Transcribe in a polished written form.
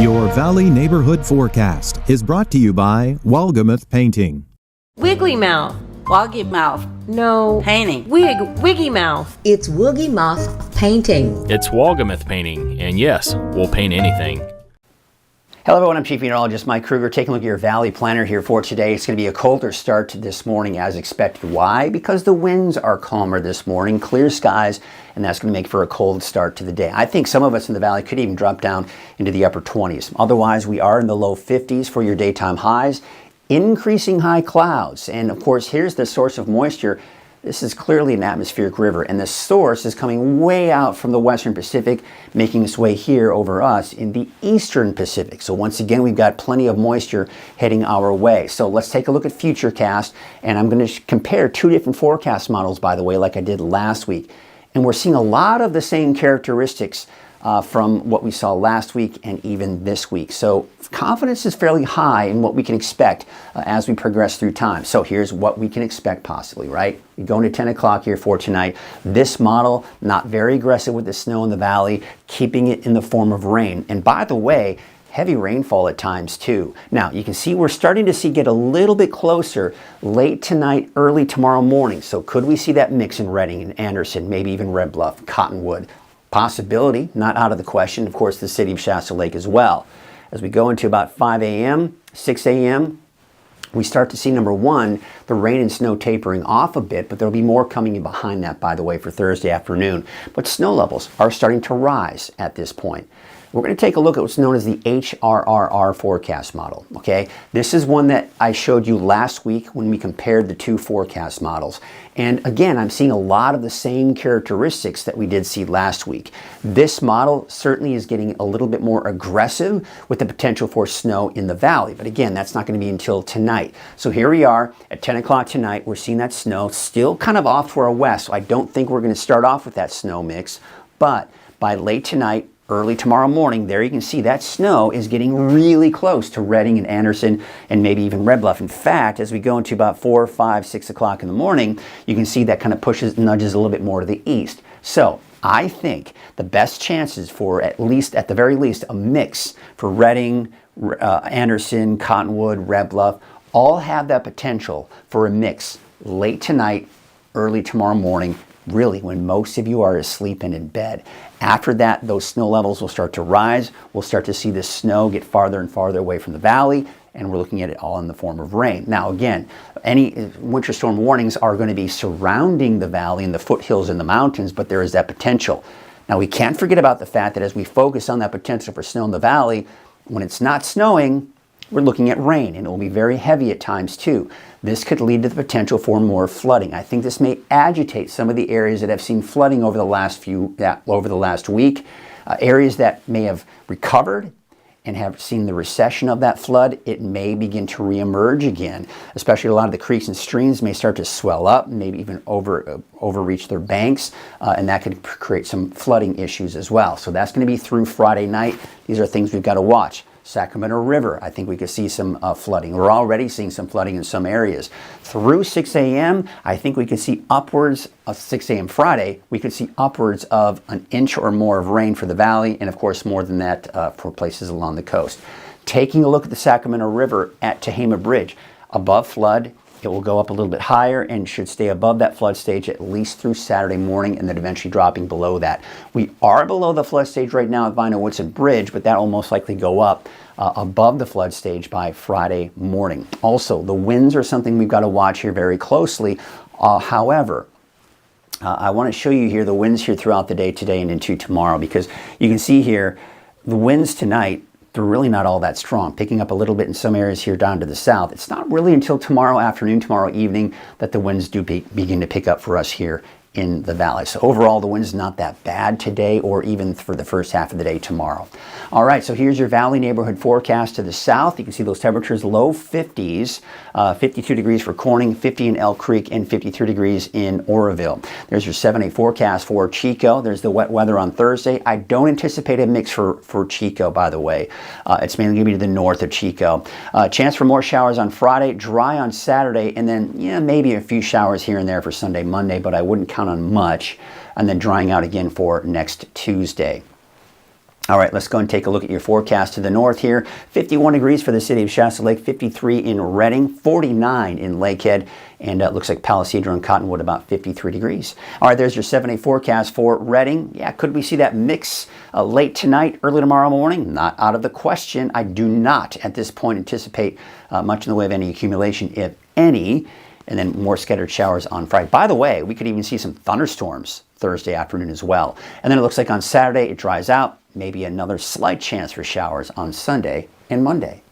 Your Valley Neighborhood Forecast is brought to you by Walgamuth Painting. Wiggly Mouth. Woggy Mouth. No. Painting. Wiggy Mouth. It's Woogie Mouth Painting. It's Walgamuth Painting, and yes, we'll paint anything. Hello everyone, I'm Chief Meteorologist Mike Kruger taking a look at your Valley Planner here for today. It's going to be a colder start to this morning as expected. Why? Because the winds are calmer this morning, clear skies, and that's going to make for a cold start to the day. I think some of us in the Valley could even drop down into the upper 20s. Otherwise, we are in the low 50s for your daytime highs. Increasing high clouds, and of course here's the source of moisture. This is clearly an atmospheric river, and the source is coming way out from the western Pacific, making its way here over us in the eastern Pacific. So once again, we've got plenty of moisture heading our way. So let's take a look at Futurecast, and I'm going to compare two different forecast models, by the way, like I did last week. And we're seeing a lot of the same characteristics from what we saw last week and even this week. So confidence is fairly high in what we can expect as we progress through time. So here's what we can expect possibly, right? You're going to 10 o'clock here for tonight. This model, not very aggressive with the snow in the valley, keeping it in the form of rain. And by the way, heavy rainfall at times too. Now you can see we're starting to get a little bit closer late tonight, early tomorrow morning. So could we see that mix in Redding and Anderson, maybe even Red Bluff, Cottonwood? Possibility, not out of the question. Of course, the city of Shasta Lake as well. As we go into about 5 a.m., 6 a.m., we start to see, number one, the rain and snow tapering off a bit, but there'll be more coming in behind that, by the way, for Thursday afternoon. But snow levels are starting to rise at this point. We're going to take a look at what's known as the HRRR forecast model, okay? This is one that I showed you last week when we compared the two forecast models. And again, I'm seeing a lot of the same characteristics that we did see last week. This model certainly is getting a little bit more aggressive with the potential for snow in the valley. But again, that's not going to be until tonight. So here we are at 10 o'clock tonight. We're seeing that snow still kind of off to our west. So I don't think we're going to start off with that snow mix. But by late tonight, early tomorrow morning, there you can see that snow is getting really close to Redding and Anderson and maybe even Red Bluff. In fact, as we go into about 4, 5, 6 o'clock in the morning, you can see that kind of nudges a little bit more to the east. So I think the best chances for at the very least, a mix for Redding, Anderson, Cottonwood, Red Bluff, all have that potential for a mix late tonight, early tomorrow morning, really when most of you are asleep and in bed. After that, those snow levels will start to rise. We'll start to see the snow get farther and farther away from the valley, and we're looking at it all in the form of rain. Now again, any winter storm warnings are going to be surrounding the valley and the foothills and the mountains, but there is that potential. Now we can't forget about the fact that as we focus on that potential for snow in the valley, when it's not snowing, we're looking at rain, and it will be very heavy at times too. This could lead to the potential for more flooding. I think this may agitate some of the areas that have seen flooding over the last week. Areas that may have recovered and have seen the recession of that flood, it may begin to reemerge again. Especially a lot of the creeks and streams may start to swell up, maybe even overreach their banks, and that could create some flooding issues as well. So that's going to be through Friday night. These are things we've got to watch. Sacramento River, I think we could see some flooding. We're already seeing some flooding in some areas. Through 6 a.m., I think we could see upwards of 6 a.m. Friday, we could see upwards of an inch or more of rain for the valley, and of course more than that for places along the coast. Taking a look at the Sacramento River at Tehama Bridge, above flood, it will go up a little bit higher and should stay above that flood stage at least through Saturday morning, and then eventually dropping below that. We are below the flood stage right now at Vino-Woodson Bridge, but that will most likely go up above the flood stage by Friday morning. Also, the winds are something we've got to watch here very closely. However, I want to show you here the winds here throughout the day today and into tomorrow, because you can see here the winds tonight, they're really not all that strong, picking up a little bit in some areas here down to the south. It's not really until tomorrow afternoon, tomorrow evening, that the winds do begin to pick up for us here in the valley. So overall, the wind's not that bad today or even for the first half of the day tomorrow. All right, so here's your valley neighborhood forecast to the south. You can see those temperatures, low 50s, 52 degrees for Corning, 50 in Elk Creek, and 53 degrees in Oroville. There's your 7-day forecast for Chico. There's the wet weather on Thursday. I don't anticipate a mix for Chico, by the way. It's mainly going to be to the north of Chico. Chance for more showers on Friday, dry on Saturday, and then maybe a few showers here and there for Sunday, Monday, but I wouldn't count on much, and then drying out again for next Tuesday. All right, let's go and take a look at your forecast to the north here. 51 degrees for the city of Shasta Lake, 53 in Redding, 49 in Lakehead, and it looks like Palisadro and Cottonwood about 53 degrees. All right, there's your 7-day forecast for Redding. Yeah, could we see that mix late tonight, early tomorrow morning? Not out of the question. I do not at this point anticipate much in the way of any accumulation, if any, and then more scattered showers on Friday. By the way, we could even see some thunderstorms Thursday afternoon as well. And then it looks like on Saturday it dries out. Maybe another slight chance for showers on Sunday and Monday.